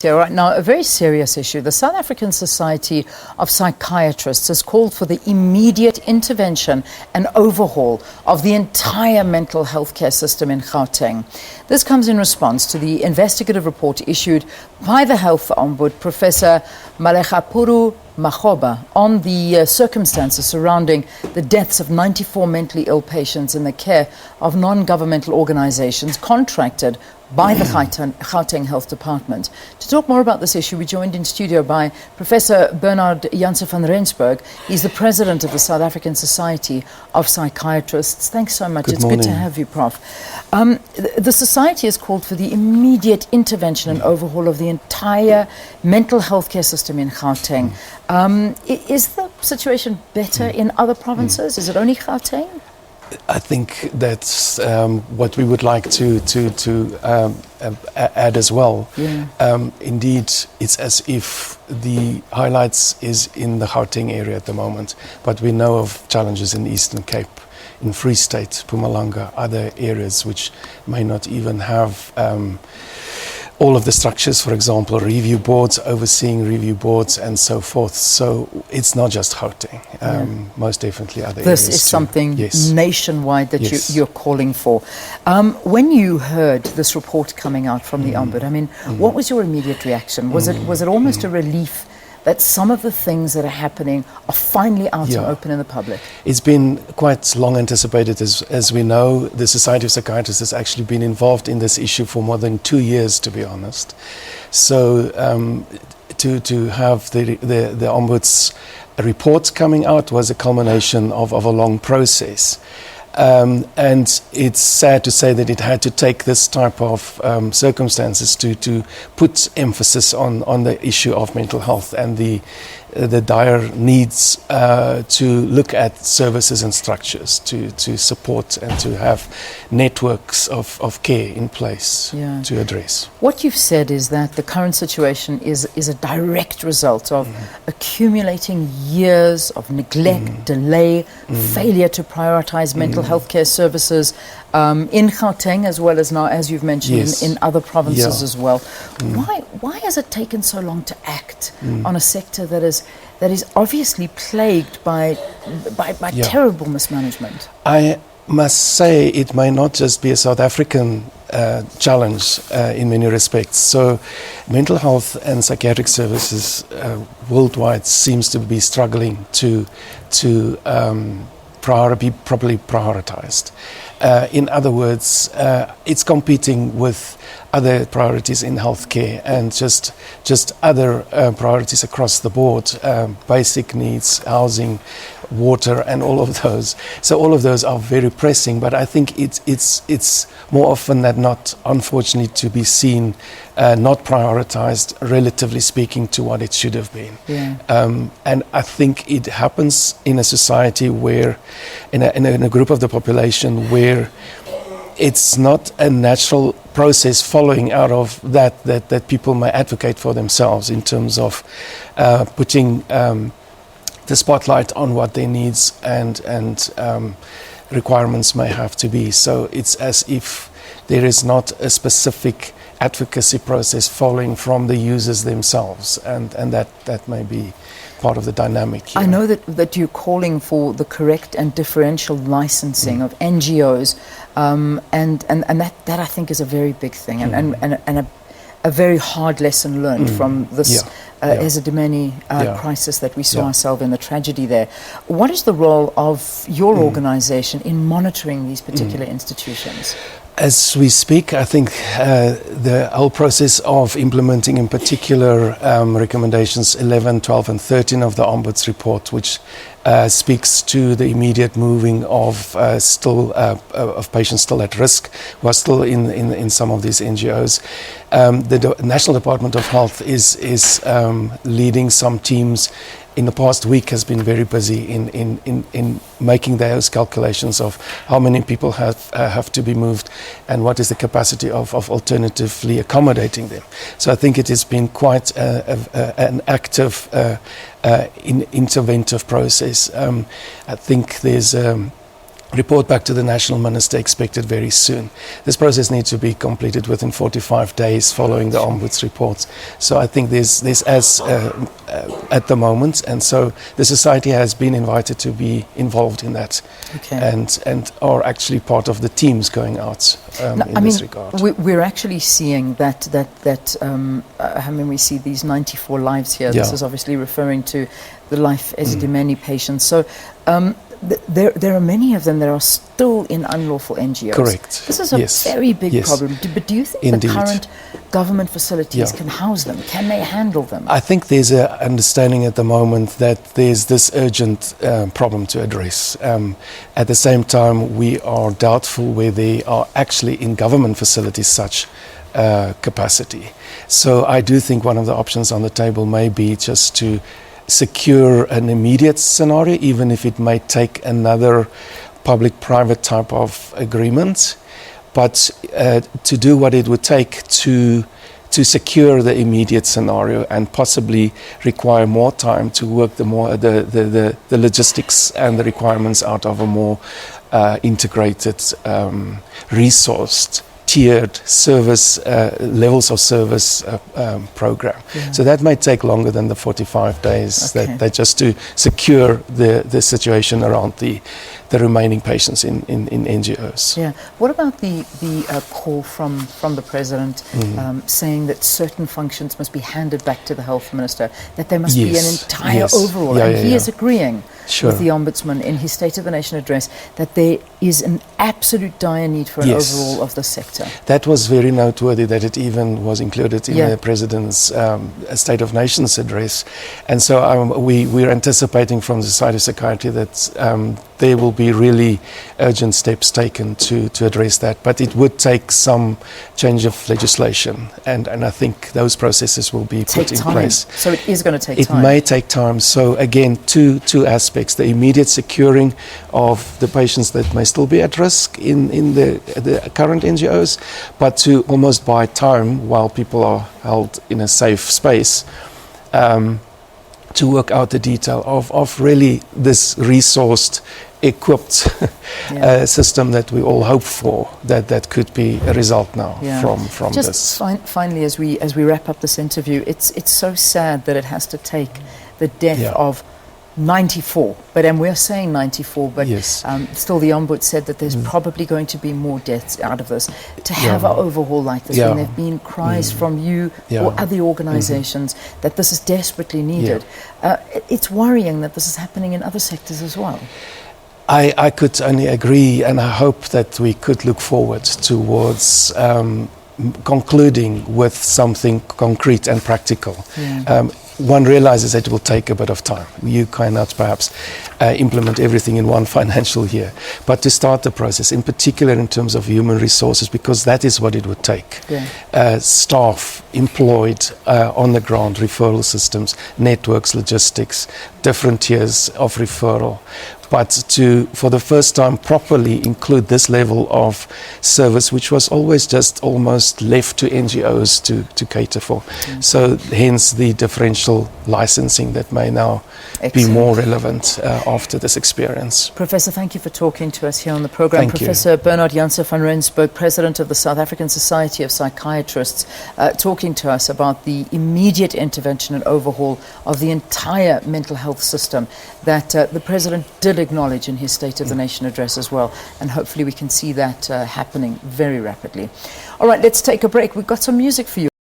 Here right now, a very serious issue. The South African Society of Psychiatrists has called for the immediate intervention and overhaul of the entire mental health care system in Gauteng. This comes in response to the investigative report issued by the Health Ombud, Professor Malegapuru Makgoba, on the circumstances surrounding the deaths of 94 mentally ill patients in the care of non-governmental organizations contracted by the Gauteng Health Department. To talk more about this issue, we're joined in studio by Professor Bernard Janse van Rensburg. He's the president of the South African Society of Psychiatrists. Thanks so much. It's good to have you, Prof. The Society has called for the immediate intervention and overhaul of the entire mental health care system in Gauteng. Is the situation better in other provinces? Is it only Gauteng? I think that's what we would like to add as well. Yeah. Indeed, it's as if the highlights is in the Gauteng area at the moment, but we know of challenges in the Eastern Cape, in Free State, Mpumalanga, other areas which may not even have all of the structures, for example, review boards, overseeing review boards and so forth. So it's not just Gauteng, most definitely other areas. This is too. something nationwide that you're calling for. When you heard this report coming out from the Ombud, I mean, what was your immediate reaction? Was it almost a relief that some of the things that are happening are finally out and open in the public? It's been quite long anticipated. As we know, the Society of Psychiatrists has actually been involved in this issue for more than 2 years, to be honest. So to have the Ombud's report coming out was a culmination of a long process. And it's sad to say that it had to take this type of circumstances to put emphasis on the issue of mental health and the dire needs to look at services and structures to support and to have networks of care in place to address. What you've said is that the current situation is a direct result of accumulating years of neglect, delay, failure to prioritize mental health care services in Gauteng, as well as now, as you've mentioned, in other provinces as well. Why has it taken so long to act on a sector that is obviously plagued by terrible mismanagement? I must say it may not just be a South African challenge in many respects. So mental health and psychiatric services worldwide seems to be struggling to be properly prioritized. In other words, it's competing with other priorities in healthcare and just other priorities across the board, basic needs, housing, water, and all of those. So all of those are very pressing, but I think it's more often than not, unfortunately, to be seen not prioritized, relatively speaking, to what it should have been. And I think it happens in a society where, in a group of the population where it's not a natural process following out of that people may advocate for themselves in terms of putting the spotlight on what their needs and requirements may have to be. So it's as if there is not a specific advocacy process following from the users themselves, and that may be part of the dynamic here. I know that you're calling for the correct and differential licensing of NGOs, and that I think is a very big thing, and a very hard lesson learned from this Ezedimeni crisis that we saw ourselves in, the tragedy there. What is the role of your organization in monitoring these particular institutions? As we speak, I think the whole process of implementing, in particular, recommendations 11, 12, and 13 of the Ombud's report, which speaks to the immediate moving of patients still at risk, who are still in some of these NGOs. The National Department of Health is leading some teams. In the past week has been very busy in making those calculations of how many people have to be moved and what is the capacity of alternatively accommodating them. So I think it has been quite an active interventive process. I think there's report back to the national minister expected very soon. This process needs to be completed within 45 days following the Ombud's report. So I think there's as at the moment, and so the society has been invited to be involved in that, and are actually part of the teams going out in this regard. We're actually seeing that I mean, we see these 94 lives here. This is obviously referring to the life Esidimeni patients. So there are many of them that are still in unlawful NGOs. Correct. This is a very big problem. But do you think the current government facilities can house them? Can they handle them? I think there's an understanding at the moment that there's this urgent problem to address. At the same time, we are doubtful where they are actually in government facilities such capacity. So I do think one of the options on the table may be just to secure an immediate scenario, even if it may take another public-private type of agreement, but to do what it would take to secure the immediate scenario and possibly require more time to work the logistics and the requirements out of a more integrated, resourced, tiered service levels of service program. So that may take longer than the 45 days that just to secure the situation around the remaining patients in NGOs. Yeah. What about the call from the president saying that certain functions must be handed back to the health minister, that there must be an entire overhaul, and he is agreeing with the Ombudsman in his State of the Nation address that there is an absolute dire need for an overhaul of the sector. That was very noteworthy that it even was included in the President's State of Nations address. And so we're anticipating from the Society of Psychiatry that there will be really urgent steps taken to address that. But it would take some change of legislation, and I think those processes will be put in place. So it is going to take time. It may take time. So again, two aspects: the immediate securing of the patients that may still be at risk in the current NGOs, but to almost buy time while people are held in a safe space, to work out the detail of really this resourced, equipped system that we all hope for, that could be a result now from just this. Finally, as we wrap up this interview, it's so sad that it has to take the death of 94, and we're saying 94, but still the Ombud said that there's probably going to be more deaths out of this. To have an overhaul like this, when there have been cries from you or other organizations that this is desperately needed, it's worrying that this is happening in other sectors as well. I could only agree, and I hope that we could look forward towards concluding with something concrete and practical. One realizes that it will take a bit of time. You cannot perhaps implement everything in one financial year, but to start the process, in particular in terms of human resources, because that is what it would take. Staff employed on the ground, referral systems, networks, logistics, different tiers of referral. But to, for the first time, properly include this level of service, which was always just almost left to NGOs to cater for. So hence the differential licensing that may now be more relevant after this experience. Professor, thank you for talking to us here on the program. Thank Professor you. Bernard Janse van Rensburg, President of the South African Society of Psychiatrists, talking to us about the immediate intervention and overhaul of the entire mental health system that the President did acknowledge in his State of the Nation address as well, and hopefully we can see that happening very rapidly. All right, let's take a break. We've got some music for you.